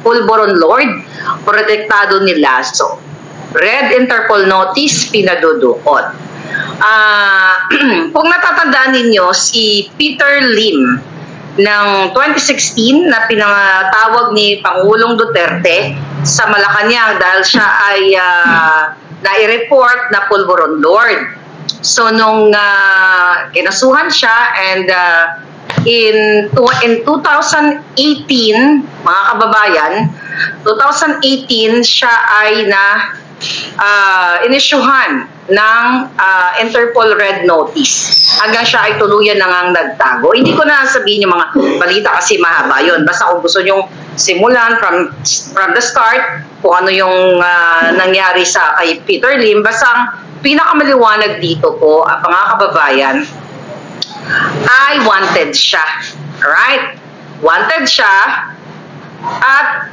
Pulburon Lord, protektado ni Lasso. Red Interpol Notice, pinadudukot. Kung natatandaan ninyo, si Peter Lim ng 2016 na pinatawag ni Pangulong Duterte sa Malacanang dahil siya ay nai-report na Pulburon Lord. So nung kinasuhan siya and in 2018, mga kababayan, 2018 siya ay inisyuhan ng Interpol Red Notice hanggang siya ay tuluyan nang nagtago. Hindi ko na sabihin yung mga balita kasi mahaba yun. Basta kung gusto nyong simulan from the start kung ano yung nangyari sa kay Peter Lim, basta ang pinakamaliwanag dito po, mga kababayan, ay wanted siya. Alright? Wanted siya at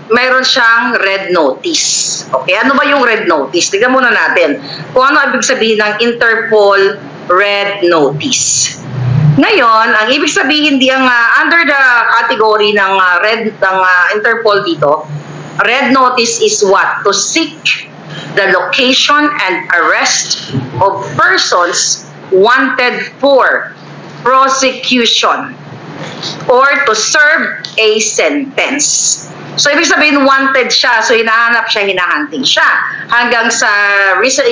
mayroon siyang red notice. Okay, ano ba yung red notice? Tignan muna natin kung ano ibig sabihin ng Interpol Red Notice. Ngayon, ang ibig sabihin di ang under the category ng Interpol dito, red notice is what? To seek the location and arrest of persons wanted for prosecution or to serve a sentence. So, ibig sabihin, wanted siya. So, hinahanap siya, hinahunting siya. Hanggang sa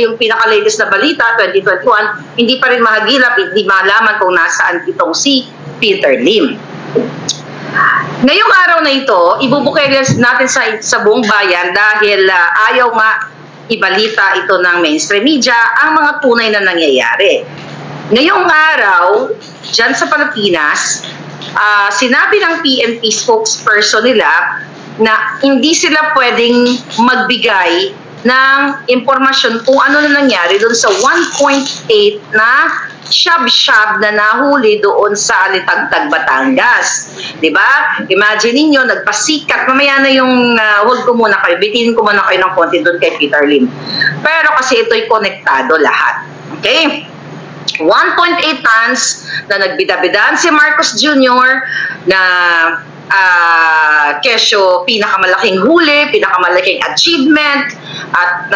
yung pinaka-latest na balita, 2021, hindi pa rin mahagilap, hindi malaman kung nasaan itong si Peter Lim. Ngayong araw na ito, ibubukay natin sa buong bayan dahil ayaw nga ibalita ito ng mainstream media ang mga tunay na nangyayari. Ngayong araw, dyan sa Pilipinas, sinabi ng PNP spokesperson nila na hindi sila pwedeng magbigay ng impormasyon kung ano na nangyari doon sa 1.8 na shab-shab na nahuli doon sa Alitagtag, Batangas. Diba? Imagine niyo nagpasikat. Mamaya na yung hold ko muna kayo. Bitinin ko muna kayo ng konti doon kay Peter Lim. Pero kasi ito'y konektado lahat. Okay? 1.8 tons na nagbida-bidaan si Marcos Jr. na kesyo pinakamalaking huli, pinakamalaking achievement at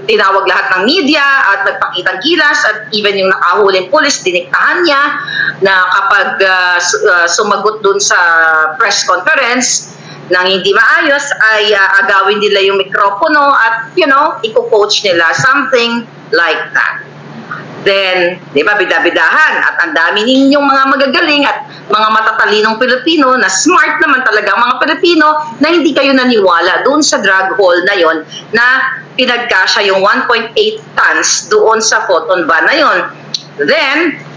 tinawag lahat ng media at nagpakitang gilas at even yung nakahuling pulis, diniktahan niya na kapag sumagot dun sa press conference nang hindi maayos ay agawin nila yung mikropono at i-coach nila, something like that. Then, di ba, bida-bidahan at ang dami ninyong mga magagaling at mga matatalinong Pilipino na smart naman talaga mga Pilipino na hindi kayo naniwala doon sa drug haul na yon na pinagkasya yung 1.8 tons doon sa photon van na yon. Then,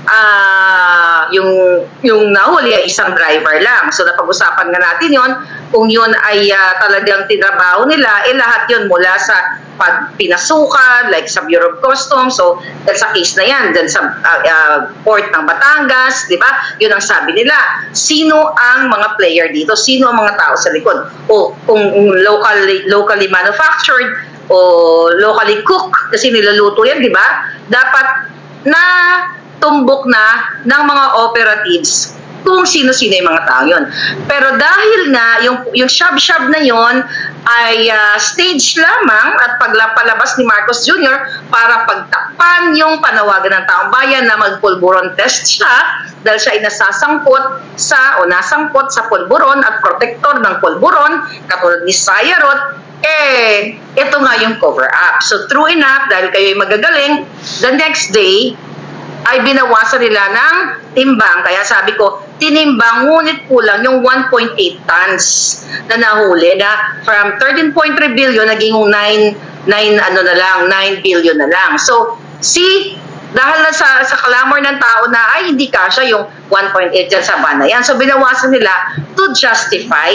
yung nahuli ay isang driver lang. So, napag-usapan nga natin yon kung yun ay talagang tinrabaho nila, lahat yun mula sa pagpinasukan, like sa Bureau of Customs. So, sa case na yan, dyan sa port ng Batangas, di ba? Yun ang sabi nila. Sino ang mga player dito? Sino ang mga tao sa likod? O kung locally manufactured o locally cooked, kasi nilaluto yan, di ba? Dapat na tumbok na ng mga operatives kung sino-sino yung mga tao yun. Pero dahil nga yung shab-shab na yon ay stage lamang at paglapalabas ni Marcos Jr. para pagtakpan yung panawagan ng taong bayan na magpulburon test siya dahil siya ay nasasangkot nasangkot sa pulburon at protector ng pulburon katulad ni Sayarot, ito nga yung cover-up. So true enough, dahil kayo ay magagaling, the next day ay binawasan nila ng timbang. Kaya sabi ko, tinimbang, ngunit kulang yung 1.8 tons na nahuli na from 13.3 billion naging 9 billion na lang. So, dahil na sa kalamor ng tao na ay hindi kasya yung 1.8 dyan sa van na yan. So, binawasan nila to justify.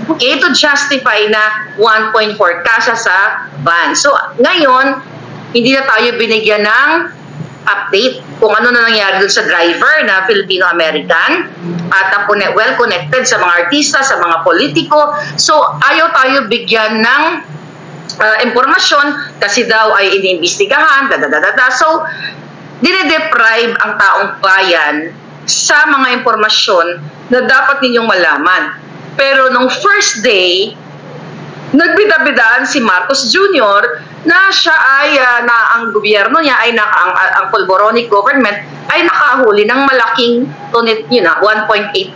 Okay, to justify na 1.4 kasya sa van. So, ngayon, hindi na tayo binigyan ng update kung ano na nangyari dun sa driver na Filipino-American at well connected sa mga artista, sa mga politiko. So, ayaw tayo bigyan ng impormasyon kasi daw ay iniimbestigahan, So, dinedeprive ang taong bayan sa mga impormasyon na dapat ninyong malaman. Pero nung first day, nagbida-bidaan si Marcos Jr. na siya ay, na ang gobyerno niya ay, ang Polboronic government ay nakahuli ng malaking tunit, 1.8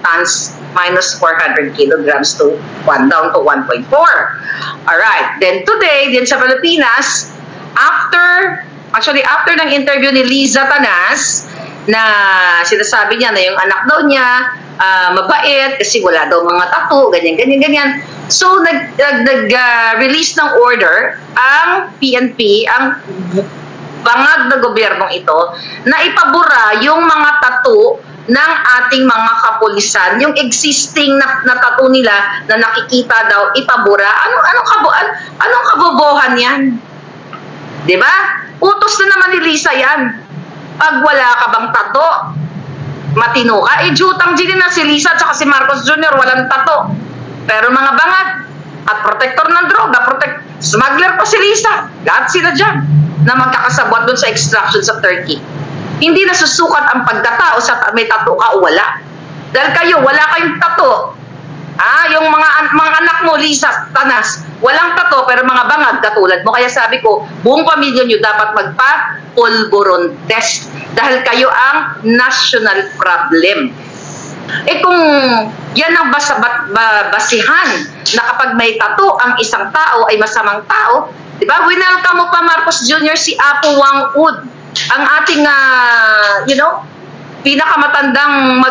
tons minus 400 kilograms to down to 1.4. Alright, then today, din sa Pilipinas, after ng interview ni Liza Tanas, na sinasabi niya na yung anak daw niya, mabait kasi wala daw mga tattoo, ganyan. So, nag-release ng order ang PNP, ang bangag na gobyernong ito, na ipabura yung mga tattoo ng ating mga kapulisan. Yung existing na tattoo nila na nakikita daw, ipabura. Anong kabobohan yan? Diba? Utos na naman ni Lisa yan. Pag wala ka bang tattoo, matino ka. Jutang ginin na si Lisa at si Marcos Jr. walang tattoo. Pero mga bangag at protector ng droga, smuggler pa si Lisa. Lahat sila dyan na magkakasabwat doon sa extraction sa Turkey. Hindi nasusukat ang pagkatao sa may tattoo ka o wala. Dahil kayo, wala kayong tattoo. Yung mga anak mo, Lisa Tanas, walang tattoo pero mga bangag katulad mo. Kaya sabi ko, buong pamilya nyo dapat magpa-pulburon test. Dahil kayo ang national problem. Kung yan ang basihan na kapag may tattoo ang isang tao ay masamang tao, diba? Winelcome mo pa Marcos Jr. si Apo Wang Ud, ang ating, pinakamatandang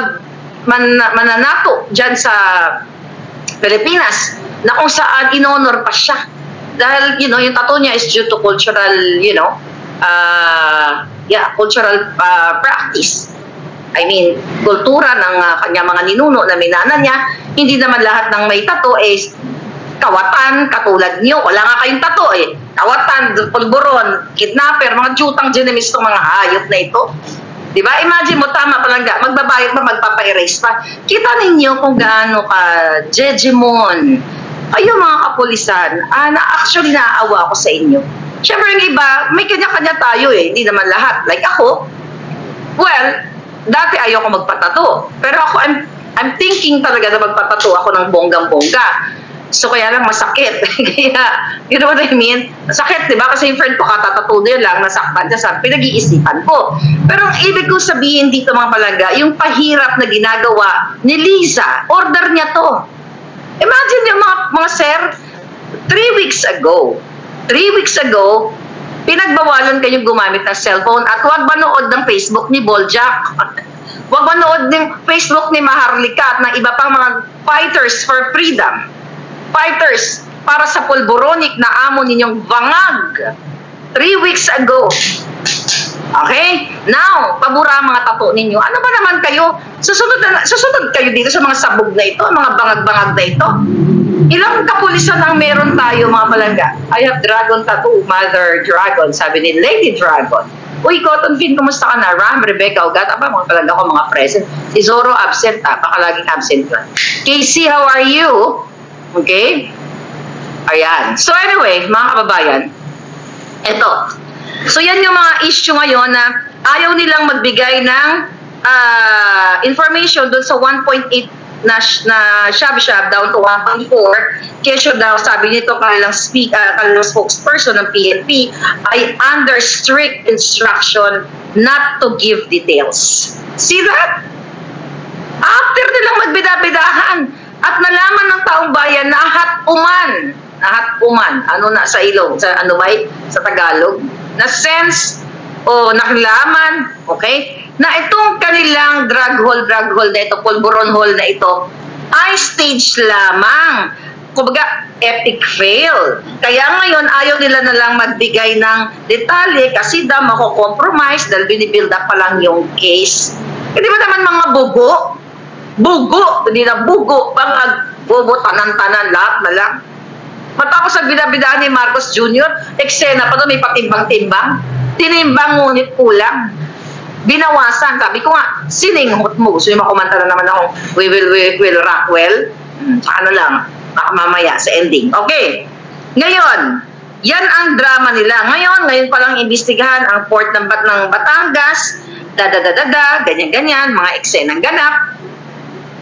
mananato dyan sa Pilipinas, na kung saan inonor pa siya. Dahil, yung tattoo niya is due to cultural, cultural practice. I mean, kultura ng kanya mga ninuno na minana niya. Hindi naman lahat ng may tattoo is kawatan, katulad niyo. Wala nga kayong tattoo eh. Kawatan, pulburon, kidnapper, mga jutang genimis itong mga hayop na ito. Diba? Imagine mo, tama palangga, magbabayad pa, magpapa-erase pa. Kita ninyo kung gaano ka Jejemon. Ayun mga kapulisan, actually naaawa ako sa inyo. Siyempre yung iba, may kanya-kanya tayo eh. Hindi naman lahat. Like ako, well, dati ayoko magpatato. Pero ako, I'm thinking talaga na magpatato ako ng bonggang-bongga. So, kaya lang masakit. Kaya, you know what I mean? Masakit, di ba? Kasi yung friend ko, katatato niya lang, nasaktan niya sa pinag-iisipan ko. Pero ang ibig kong sabihin dito mga palangga, yung pahirap na ginagawa ni Lisa, order niya to. Imagine yung mga sir, 3 weeks ago, pinagbawalan kayong gumamit ng cellphone at huwag manood ng Facebook ni Boljak. Huwag manood ng Facebook ni Maharlika at ng iba pang mga fighters for freedom. Fighters para sa Polboronic na amo ninyong bangag 3 weeks ago. Okay? Now, pabura ang mga tato ninyo. Ano ba naman kayo? Susunod kayo dito sa mga sabog na ito, mga bangag-bangag na ito. Ilang kapulisan ang meron tayo mga palangga? I have dragon tattoo, Mother Dragon, sabi ni Lady Dragon. Uy, Cotton Fin, kumusta ka na? Ram, Rebecca, Ugat, mga palangga ko, mga present. Si Zoro absent, baka laging absent lang. Casey, how are you? Okay? Ayan. So anyway, mga kababayan, eto. So yan yung mga issue ngayon na ayaw nilang magbigay ng information doon sa 1.8 na shab-shab down to 1.4. Kesyo daw, sabi nito kanilang spokesperson ng PNP ay under strict instruction not to give details. See that? After nilang magbida-bidahan, at nalaman ng taong bayan na ahat-uman, ano na sa ilong, sa ano ba sa Tagalog, na sense o nakilaman, okay, na itong kanilang drug hole na ito, pulburon hole na ito, ay stage lamang. Kumbaga, epic fail. Kaya ngayon, ayaw nila na lang magbigay ng detalye kasi daw mako-compromise dahil binibuild up pa lang yung case. Hindi ba naman mga hindi na bugo, bobo, tanan-tanan, lahat na lang. Matapos ang binabidaan ni Marcos Jr., eksena pa doon, may patimbang-timbang. Tinimbang ngunit kulang. Binawasan. Sabi ko nga, sininghot mo. Gusto nyo makumanta na naman akong we will rock well. Saka na lang, baka mamaya sa ending. Okay. Ngayon, yan ang drama nila. Ngayon palang imbestigahan ang port ng Batangas, ganyan-ganyan, mga eksenang ganap.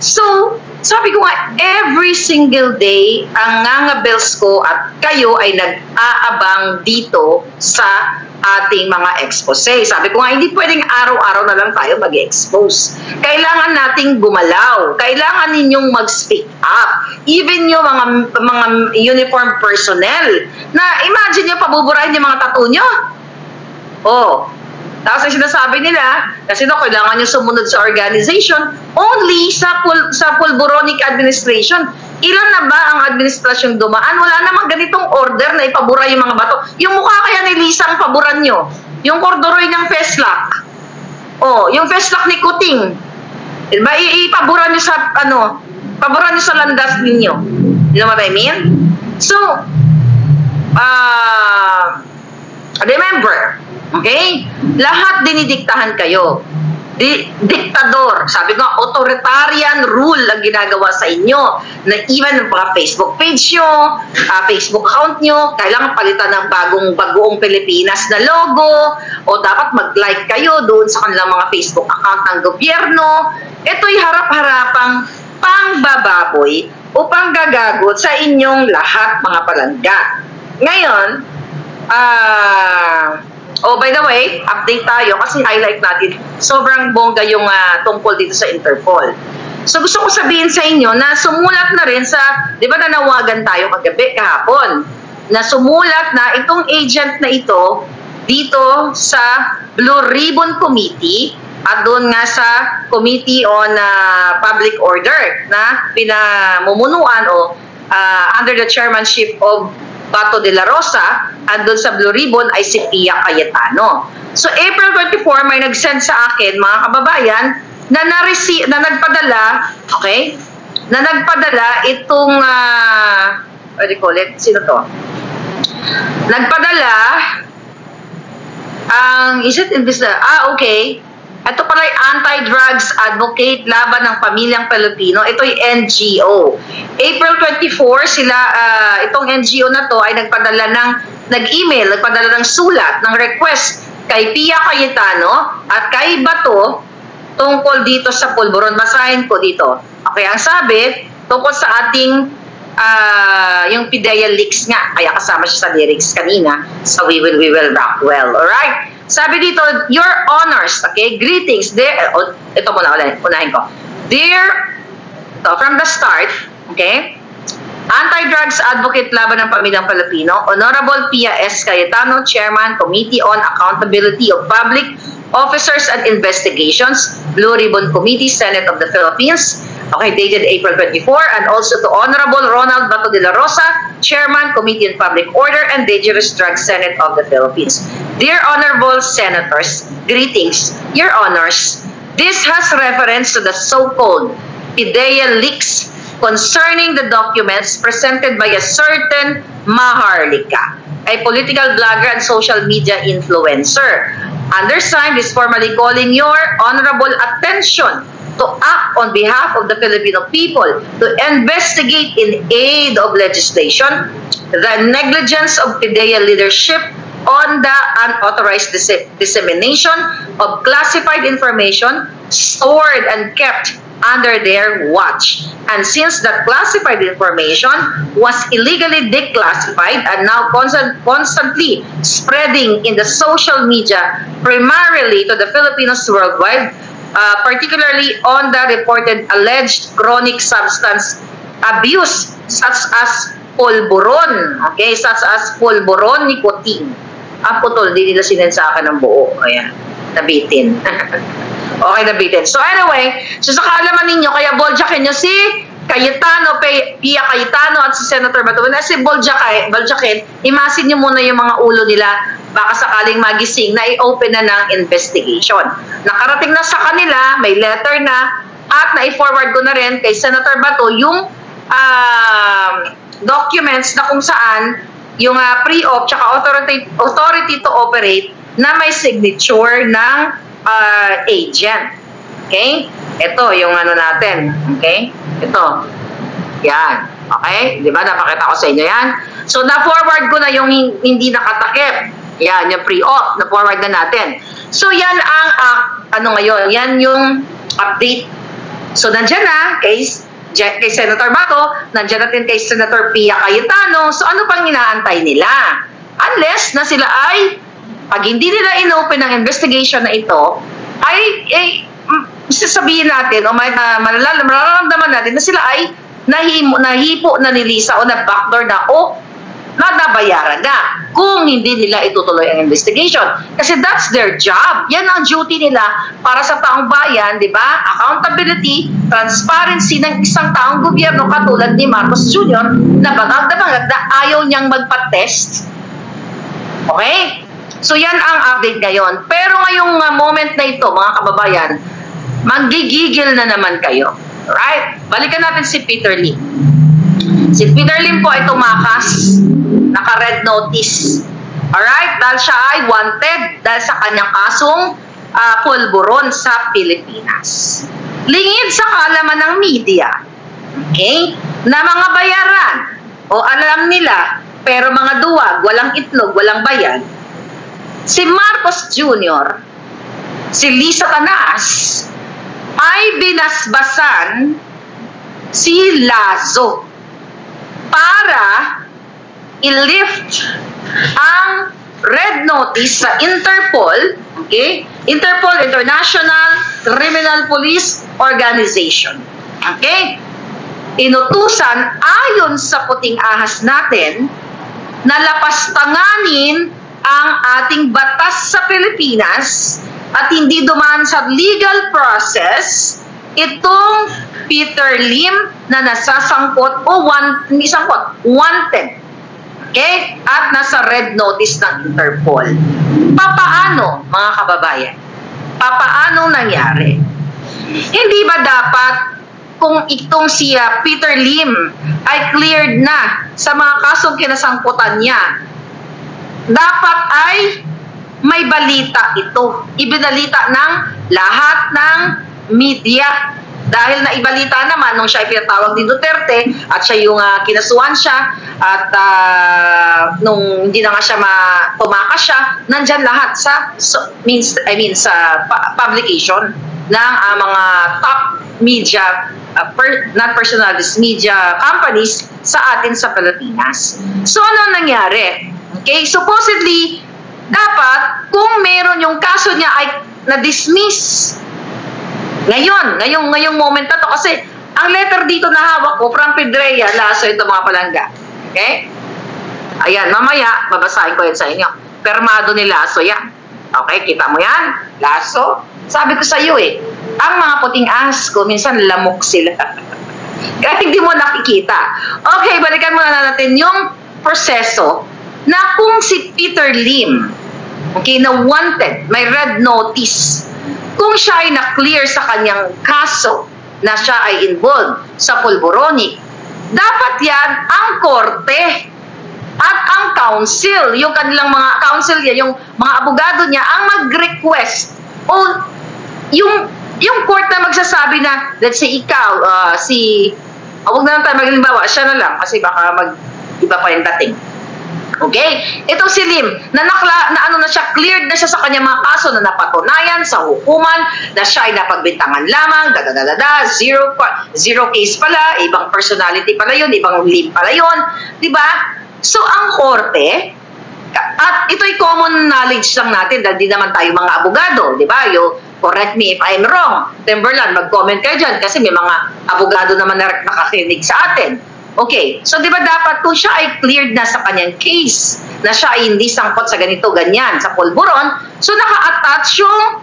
So, sabi ko nga, every single day, ang Nganga Bells ko at kayo ay nag-aabang dito sa ating mga expose. Sabi ko nga, hindi pwedeng araw-araw na lang tayo mag-expose. Kailangan nating gumalaw. Kailangan ninyong mag-speak up. Even yung mga uniform personnel na imagine nyo, pabuburahin yung mga tattoo nyo. Oh, tapos ang sinasabi nila, kasi kailangan nyo sumunod sa organization, only sa pulboronic administration. Ilan na ba ang administrasyong dumaan? Wala namang ganitong order na ipabura yung mga bato. Yung mukha kaya ni Lisa ang paburan nyo. Yung kordoroy ng Feslak. Oh, yung Feslak ni Kuting. Diba? Ipabura nyo sa, paburan nyo sa landas ninyo. You know what I mean? So, remember, okay? Lahat dinidiktahan kayo. Diktador. Sabi ko, authoritarian rule ang ginagawa sa inyo. Na even ng mga Facebook page nyo, Facebook account nyo, kailangan palitan ng bagoong Pilipinas na logo, o dapat mag-like kayo doon sa kanilang mga Facebook account ng gobyerno. Ito'y harap-harapang pangbababoy o panggagagot sa inyong lahat, mga palangga. Ngayon, oh, by the way, update tayo kasi highlight natin. Sobrang bongga yung tungkol dito sa Interpol. So gusto ko sabihin sa inyo na sumulat na rin sa, di ba nanawagan tayo kahapon, na sumulat na itong agent na ito dito sa Blue Ribbon Committee at doon nga sa Committee on Public Order na pinamumunuan o under the chairmanship of Bato de la Rosa, at doon sa Blue Ribbon ay si Pia Cayetano. So April 24, may nag-send sa akin, mga kababayan, na nagpadala, okay? Na nagpadala itong, what do you call it? Sino to? Nagpadala, is it in this, okay. Ito pala ay anti-drugs advocate laban ng pamilyang Pilipino. Ito'y NGO. April 24, sila, itong NGO na to ay nag-email, nagpadala ng sulat, ng request kay Pia Cayetano at kay Bato tungkol dito sa pulburon. Basahin ko dito. Okay, ang sabi, tungkol sa ating yung PIDEA leaks nga. Kaya kasama siya sa lyrics kanina sa We Will Rock Well. Alright? Sabi dito, your honors, okay, greetings, ito muna, unahin ko. Dear, from the start, okay, anti-drugs advocate laban ng pamilyang Pilipino, Honorable Pia S. Cayetano, Chairman, Committee on Accountability of Public Officers and Investigations, Blue Ribbon Committee, Senate of the Philippines, okay, dated April 24, and also to Honorable Ronald Bato de la Rosa, Chairman, Committee on Public Order and Dangerous Drugs, Senate of the Philippines. Dear Honorable Senators, greetings, Your Honors. This has reference to the so-called PIDEA leaks concerning the documents presented by a certain Maharlika, a political blogger and social media influencer. Undersigned is formally calling your honorable attention to act on behalf of the Filipino people to investigate in aid of legislation the negligence of PIDEA leadership on the unauthorized dissemination of classified information stored and kept under their watch. And since that classified information was illegally declassified and now constantly spreading in the social media, primarily to the Filipinos worldwide, particularly on the reported alleged chronic substance abuse such as pulburon, okay, such as pulburon nicotine. Putol, di nila sinend sa akin ng buo. Ayan, nabitin. Okay, nabitin. So anyway, so sa kaalaman ninyo, kaya boljakin nyo si Cayetano, Pia Cayetano at si Senator Bato. Na si boljakin, imasin nyo muna yung mga ulo nila, baka sakaling magising na i-open na ng investigation. Nakarating na sa kanila, may letter na, at na-forward ko na rin kay Senator Bato yung documents na kung saan yung pre-op tsaka authority to operate na may signature ng agent. Okay? Ito yung ano natin. Okay? Ito. Yan. Okay? Di ba? Napakita ko sa inyo yan. So, na-forward ko na yung hindi nakatakip. Yan, yung pre-op. Na-forward na natin. So, yan ang, ano ngayon, yan yung update So, nandyan na kay Senator Bato, nandyan natin kay Senator Pia Cayetano. So, ano pang inaantay nila? Unless na sila ay, pag hindi nila inopen ang investigation na ito, ay sasabihin natin o mararamdaman natin na sila ay nahipo na ni Lisa o na backdoor na o nabayaran na kung hindi nila itutuloy ang investigation. Kasi that's their job. Yan ang duty nila para sa taong bayan, di ba? Accountability, transparency ng isang taong gobyerno katulad ni Marcos Jr. na bangag na ayaw niyang magpa-test. Okay? So yan ang update ngayon. Pero ngayong moment na ito, mga kababayan, manggigigil na naman kayo. Right? Balikan natin si Peter Lim. Si Peter Lim po ay tumakas, naka-red notice. Alright? Dahil siya ay wanted dahil sa kanyang kasong pulburon sa Pilipinas. Lingid sa kaalaman ng media, okay, na mga bayaran o alam nila, pero mga duwag, walang itlog, walang bayan, si Marcos Jr., si Lisa Tanas, ay binasbasan si Lazo para i-lift ang red notice sa Interpol, okay? Interpol, International Criminal Police Organization. Okay? Inutusan ayon sa puting ahas natin na lapastanganin ang ating batas sa Pilipinas at hindi dumaan sa legal process itong Peter Lim na nasasangkot o wanted. Okay? At nasa red notice ng Interpol. Papaano, mga kababayan? Papaano nangyari? Hindi ba dapat kung itong si Peter Lim ay cleared na sa mga kasong kinasangkutan niya, dapat ay may balita ito. Ibinalita ng lahat ng media. Dahil naibalita naman nung siya ay pinatawag ni Duterte at siya yung kinasuhan siya at nung hindi na nga siya tumakas siya, nandyan lahat sa sa publication ng mga top media, not personalities, media companies sa atin sa Pilipinas. So ano nangyari? Okay, supposedly dapat kung meron yung kaso niya ay na-dismiss. Ngayong moment na to kasi ang letter dito na hawak ko from Pedrea, Lazo, ito mga palangga. Okay? Ayan, mamaya babasahin ko yan sa inyo. Permado ni Lazo yan. Okay, kita mo yan? Lazo? Sabi ko sa iyo ang mga puting ahas ko, minsan lamok sila. Kaya hindi mo nakikita. Okay, balikan muna natin yung proseso na kung si Peter Lim, okay, na wanted, may red notice, kung siya ay na-clear sa kanyang kaso na siya ay involved sa pulburonic, dapat yan ang korte at ang counsel, yung kanilang mga counsel niya, yung mga abogado niya, ang mag-request o yung court na magsasabi na, let's say ikaw, huwag na lang tayo maglimbawa, siya na lang kasi baka iba pa yung dating. Okay? Ito si Lim, na siya, cleared na siya sa kanyang mga kaso na napatunayan sa hukuman, na siya ay napagbintangan lamang, zero case pala, ibang personality pala yun, ibang Lim pala yun, di ba? So, ang korte, at ito'y common knowledge lang natin dahil di naman tayo mga abogado, di ba? Correct me if I'm wrong. Timberland, mag-comment kayo dyan kasi may mga abogado naman na nakakinig sa atin. Okay, so di ba dapat kung siya ay cleared na sa kanyang case, na siya ay hindi sangkot sa ganito, ganyan, sa pulburon, so naka-attach yung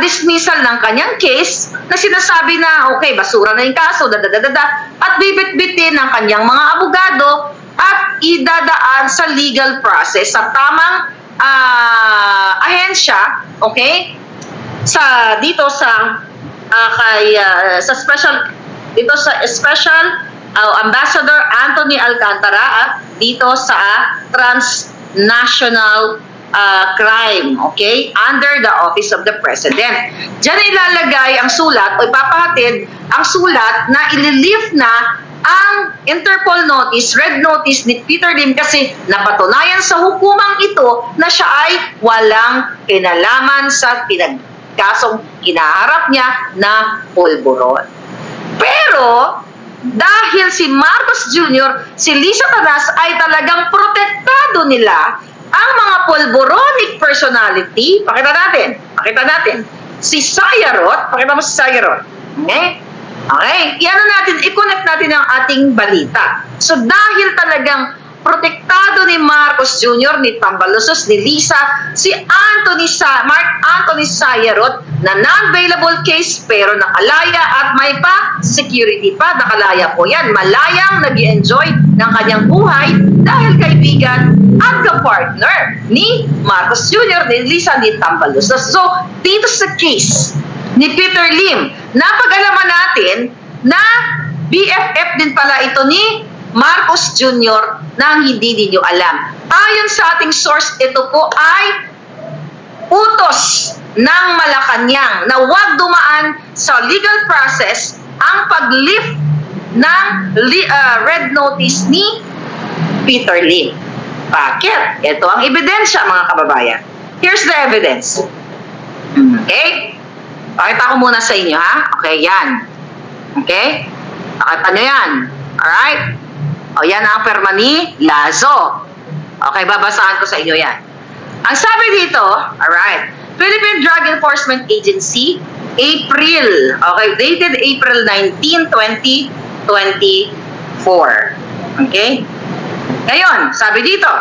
dismissal ng kanyang case na sinasabi na, okay, basura na yung kaso, at bibit-bitin ng kanyang mga abogado at idadaan sa legal process sa tamang ahensya, okay, dito sa special Ambassador Anthony Alcantara at dito sa transnational crime, okay, under the office of the President. Diyan ilalagay ang sulat o ipapahatid ang sulat na ililift na ang Interpol notice, red notice ni Peter Lim kasi napatunayan sa hukumang ito na siya ay walang kinalaman sa kasong kinaharap niya na pulburon. Pero, dahil si Marcos Jr., si Lisa Tanas ay talagang protektado nila ang mga pulboronic personality. Pakita natin. Si Sayarot, pakita mo si Sayarot. Okay? Okay, i-connect natin ang ating balita. So dahil talagang protektado ni Marcos Jr., ni Tambalusos, ni Lisa, si Mark Anthony Sayarot na non-bailable case pero nakalaya at may pa security pa, nakalaya po yan. Malayang nag-enjoy ng kanyang buhay dahil kaibigan at kapartner ni Marcos Jr., ni Lisa, ni Tambalusos. So dito sa case ni Peter Lim, napag-alaman natin na BFF din pala ito ni Marcos Jr. nang hindi ninyo alam. Ayon sa ating source, ito po ay utos ng Malacanang na huwag dumaan sa legal process ang pag-lift ng red notice ni Peter Lim. Bakit? Ito ang ebidensya, mga kababayan. Here's the evidence. Okay? Pakita ko muna sa inyo, ha? Okay, yan. Okay? Pakita nyo yan. Alright? O, yan ang perma ni Lazo. Okay, babasahan ko sa inyo yan. Ang sabi dito, alright, Philippine Drug Enforcement Agency, April, okay, dated April 19, 2024. Okay? Ngayon, sabi dito,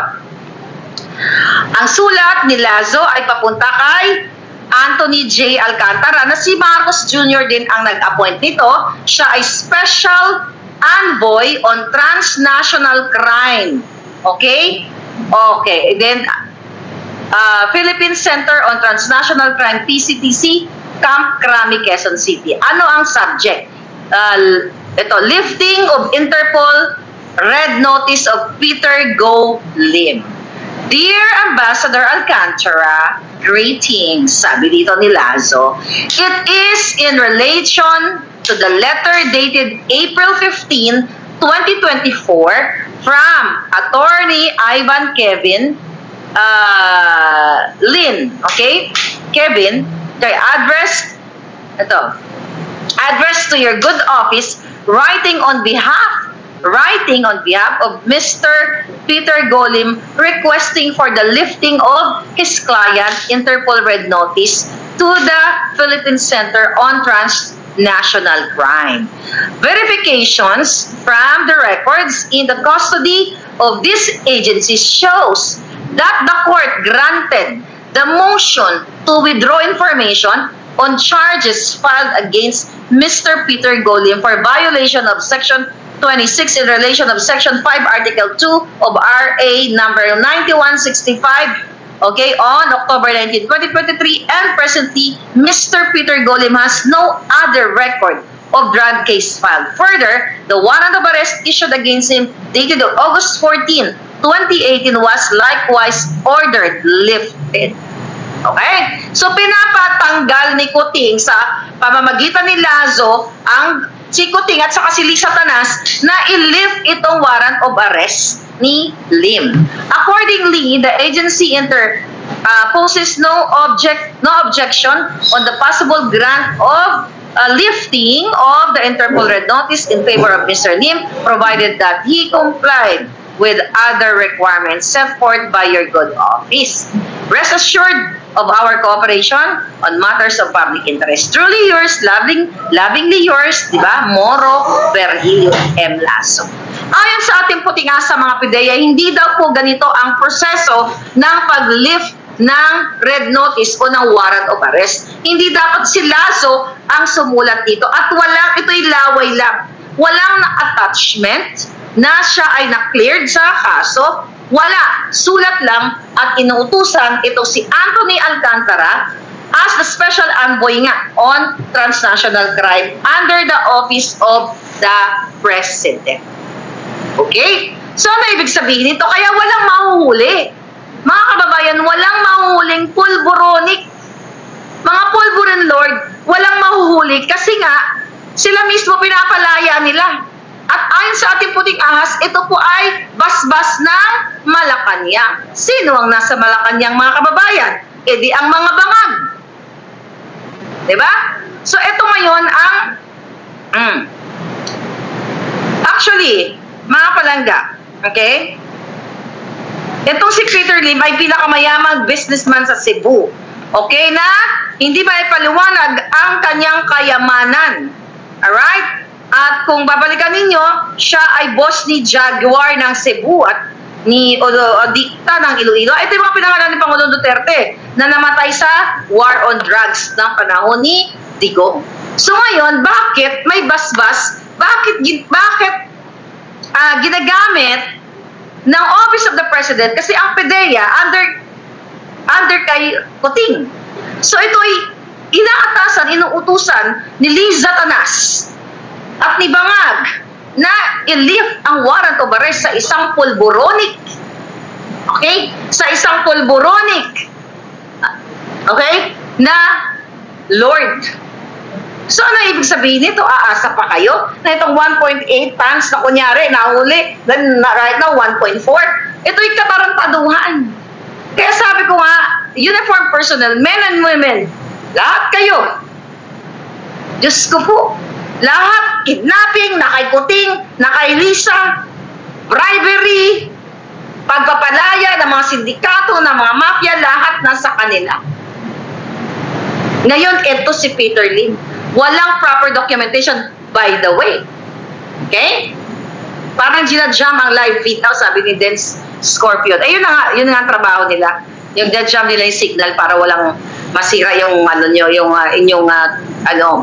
ang sulat ni Lazo ay papunta kay Anthony J. Alcantara na si Marcos Jr. din ang nag-appoint nito. Siya ay Special Envoy on Transnational Crime. Okay? Okay. Then, Philippine Center on Transnational Crime, PCTC, Camp Crame, Quezon City. Ano ang subject? Ito, lifting of Interpol red notice of Peter Go Lim. Dear Ambassador Alcantara, greetings, sabi dito ni Lazo. It is in relation to the letter dated April 15, 2024 from Attorney Ivan Kevin Lin. Okay? Kevin, kay address to your good office, writing on behalf of Mr. Peter Go Lim, requesting for the lifting of his client Interpol red notice to the Philippine Center on Transnational Crime. Verifications from the records in the custody of this agency shows that the court granted the motion to withdraw information on charges filed against Mr. Peter Go Lim for violation of Section 26 in relation of Section 5, Article 2 of RA number 9165, okay, on October 19, 2023, and presently, Mr. Peter Go Lim has no other record of drug case filed. Further, the warrant of arrest issued against him dated August 14, 2018 was likewise ordered lifted. Okay? So, pinapatanggal ni Kuting sa pamamagitan ni Lazo ang si Kuting at saka si Lisa Tanas na i-lift itong warrant of arrest ni Lim. Accordingly, the agency poses no objection on the possible grant of lifting of the Interpol red notice in favor of Mr. Lim, provided that he complied with other requirements set forth by your good office. Rest assured of our cooperation on matters of public interest. Truly yours, lovingly yours, di ba? Moro Virgilio M. Lazo. Ayon sa ating puting asa, mga PIDEA, hindi daw po ganito ang proseso ng pag-lift ng red notice o ng warrant of arrest. Hindi dapat si Lazo ang sumulat dito at ito'y laway lang. Walang attachment na siya ay na-cleared sa kaso. Wala. Sulat lang at inuutusan ito si Anthony Alcantara as the special envoy nga on transnational crime under the office of the President. Okay? So, ano ibig sabihin nito? Kaya walang mahuhuli. Mga kababayan, walang mahuhuling pulboronic. Mga pulburon lord, walang mahuhuli kasi nga sila mismo pinapalaya nila. At ayon sa ating puting ahas, ito po ay basbas ng Malacanang. Sino ang nasa Malacanang, mga kababayan? E di ang mga bangag. Diba? So, ito ngayon ang actually, mga palangga, okay? Itong si Peter Lim ay pinakamayamang businessman sa Cebu. Okay na? Hindi ba ipaliwanag ang kanyang kayamanan? Alright? At kung babalikan ninyo, siya ay boss ni Jaguar ng Cebu at ni Odikta ng Iloilo. Ito yung mga pinangalan ni Pangulong Duterte na namatay sa war on drugs ng panahon ni Digong. So ngayon, bakit may basbas? Bakit ginagamit ng Office of the President? Kasi ang PDEA under kay Kuting. So ito ay inaatasan, inuutusan ni Liza Tanas at ni Bangag na i-lift ang warrant of arrest sa isang pulboronic. Okay? Sa isang pulboronic. Okay? Na Lord. So ano ibig sabihin nito? Aasa pa kayo na itong 1.8 tons na kunyari nahuli, then right now 1.4. Ito'y katarantaduhan. Kaya sabi ko nga, uniform personnel, men and women, lahat kayo. Diyos ko po, lahat, kidnapping, nakay Kuting, nakay Lisa, bribery, pagpapalaya ng mga sindikato, ng mga mafia, lahat nasa kanila. Ngayon, ito si Peter Lim. Walang proper documentation, by the way. Okay? Parang ginajam ang live feed now, sabi ni Dance Scorpion. Ayun na nga, yun nga ang trabaho nila. Yung ginajam nila yung signal para walang masira yung ano nyo, yung inyong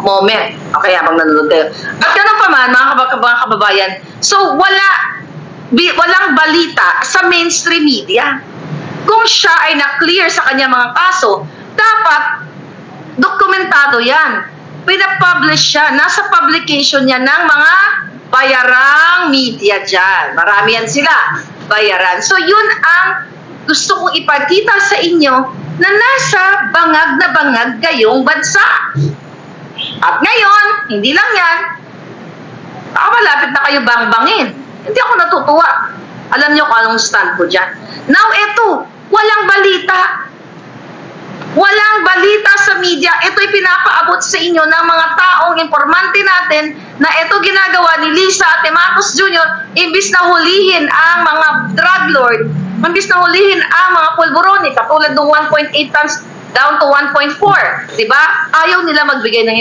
moment. Okay, habang nanonood kayo. At ganun pa man, mga kababayan, so walang balita sa mainstream media. Kung siya ay na-clear sa kanya mga kaso, dapat dokumentado yan. Pinapublish siya. Nasa publication niya ng mga bayarang media dyan. Marami yan sila. Bayaran. So, yun ang gusto kong ipakita sa inyo na nasa bangag na bangag kayong bansa. At ngayon, hindi lang yan, malapit na kayo bangbangin. Hindi ako natutuwa. Alam nyo kung anong stand ko dyan. Now, eto, walang balita. Walang balita sa media. Ito'y pinapaabot sa inyo ng mga taong informante natin na ito ginagawa ni Lisa at ni Marcos Jr. Imbis na hulihin ang mga drug lord, imbis na hulihin ang mga pulboroni, katulad ng 1.8 tons down to 1.4. Diba? Ayaw nila magbigay ng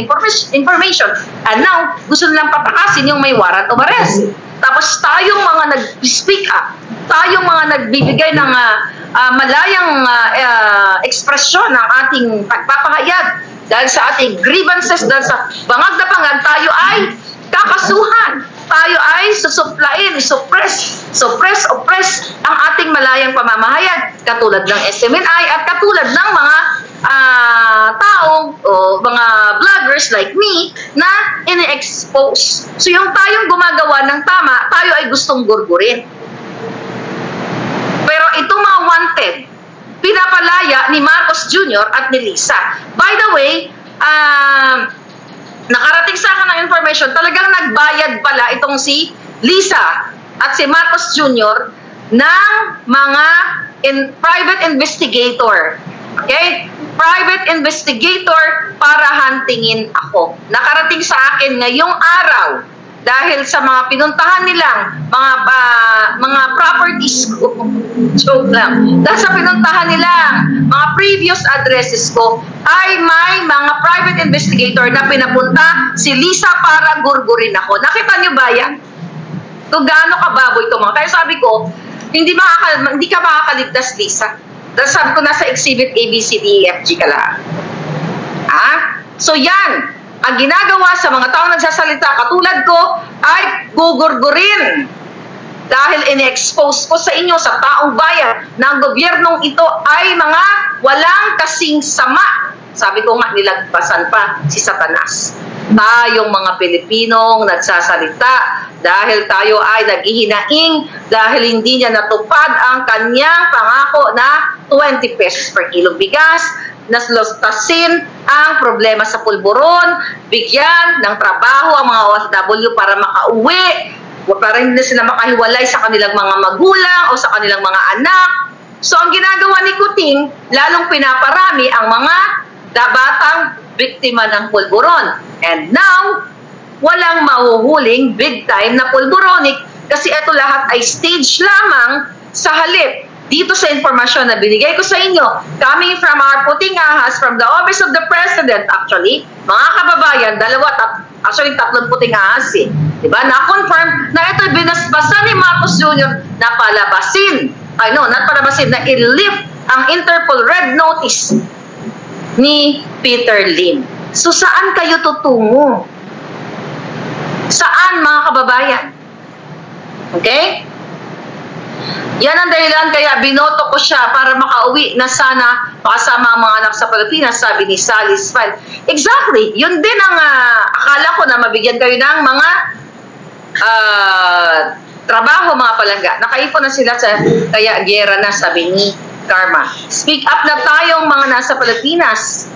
information. And now, gusto nilang patakasin yung may warrant of arrest. Tapos tayong mga nag-speak up, tayong mga nagbibigay ng malayang ekspresyon ng ating pagpapahayag dahil sa ating grievances, dahil sa bangag na bangag, tayo ay kakasuhan. Tayo ay susuplain, oppress ang ating malayang pamamahayag katulad ng SMNI at katulad ng mga taong o mga vloggers like me na ini-expose. So yung tayong gumagawa ng tama, tayo ay gustong gurgurin. Pero itong mga wanted, pinapalaya ni Marcos Jr. at ni Lisa. By the way, nakarating sa akin ng information, talagang nagbayad pala itong si Lisa at si Marcos Jr. ng mga private investigator. Okay? Private investigator para huntingin ako. Nakarating sa akin ngayong araw dahil sa mga pinuntahan nilang mga properties ko. Joke lang. Dahil sa pinuntahan nilang mga previous addresses ko ay may mga private investigator na pinapunta si Lisa para gurgurin ako. Nakita niyo ba yan? Kung gaano kababoy ito mga. Kaya sabi ko, hindi ka makakaligtas, Lisa. Dahil sabi ko, nasa exhibit A, B, C, D, E, F, G ka lang. So yan, ang ginagawa sa mga taong nagsasalita katulad ko ay gugurgurin. Dahil in-expose ko sa inyo, sa taong bayan, na ang gobyernong ito ay mga walang kasing sama. Sabi ko nga, nilagpasan pa si Satanas. Tayong mga Pilipinong nagsasalita dahil tayo ay naghihinaing dahil hindi niya natupad ang kanyang pangako na 20 pesos per kilo bigas, naslostasin ang problema sa pulburon, bigyan ng trabaho ang mga OFW para makauwi, para hindi na sila makahiwalay sa kanilang mga magulang o sa kanilang mga anak. So ang ginagawa ni Kuting, lalong pinaparami ang mga batang biktima ng pulburon. And now, walang mahuhuling big time na pulburonic kasi ito lahat ay stage lamang sa halip. Dito sa informasyon na binigay ko sa inyo, coming from our puting ahas, from the office of the president, actually, mga kababayan, tatlong puting ahas eh. Diba? Na-confirm na ito'y binasbasan ni Marcos Jr. na palabasin, na i-lift ang Interpol Red Notice ni Peter Lim. So, saan kayo tutungo? Saan, mga kababayan? Okay? Yan ang dahilan kaya binoto ko siya para makauwi na sana makasama ang mga anak sa Pilipinas, sabi ni Sally Smile. Exactly. Yun din ang akala ko na mabigyan kayo ng mga trabaho, mga palangga. Nakaipon na sila kaya gera na, sabi ni Karma. Speak up na tayong mga nasa Pilipinas.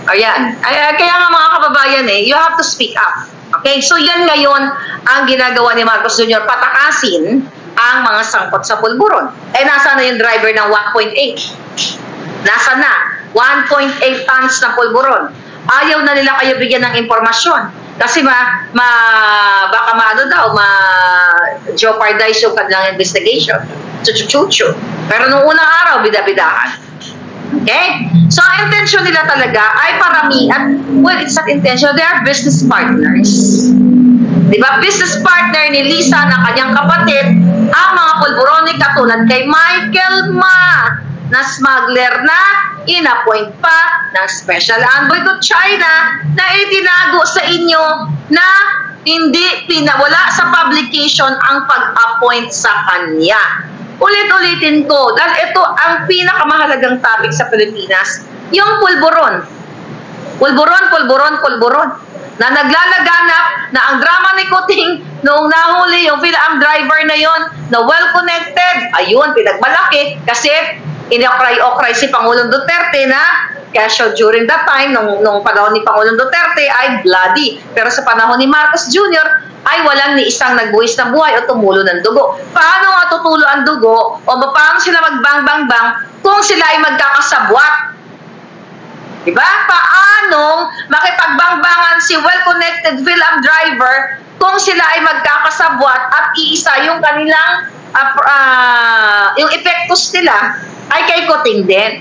Ayan. Kaya nga mga kababayan you have to speak up. Okay? So yan ngayon ang ginagawa ni Marcos Jr. Patakasin ang mga sangkot sa pulburon. Nasa na yung driver ng 1.8? Nasa na? 1.8 tons na pulburon. Ayaw na nila kayo bigyan ng impormasyon. Kasi baka jeopardize yung kanilang investigation. Chuchu. Pero nung unang araw, bida-bidahan. Okay? So, ang intention nila talaga ay paramihan. Well, it's not intention. They are business partners. Diba? Business partner ni Lisa na kanyang kapatid, ang mga pulburonic katulad kay Michael Ma, na smuggler na inappoint pa ng Special Envoy to China na itinago sa inyo na hindi wala sa publication ang pag-appoint sa kanya. Ulit-ulitin ko, dahil ito ang pinakamahalagang topic sa Pilipinas, yung pulburon. Pulburon. Na naglalaganap na ang drama ni Kuting noong nahuli yung Phil-Am driver na yon na well-connected, ayun, pinagmalaki kasi inokray-okray si Pangulong Duterte na casual during that time, nung panahon ni Pangulong Duterte ay bloody. Pero sa panahon ni Marcos Jr., ay walang ni isang nagbuwis ng buhay o tumulo ng dugo. Paano nga tutulo ang dugo o paano sila magbang-bang-bang kung sila ay magkakasabwat? Diba? Paanong makipagbangbangan si well-connected Phil-Am driver kung sila ay magkakasabwat at iisa yung kanilang yung epektos nila ay kay Kuting din.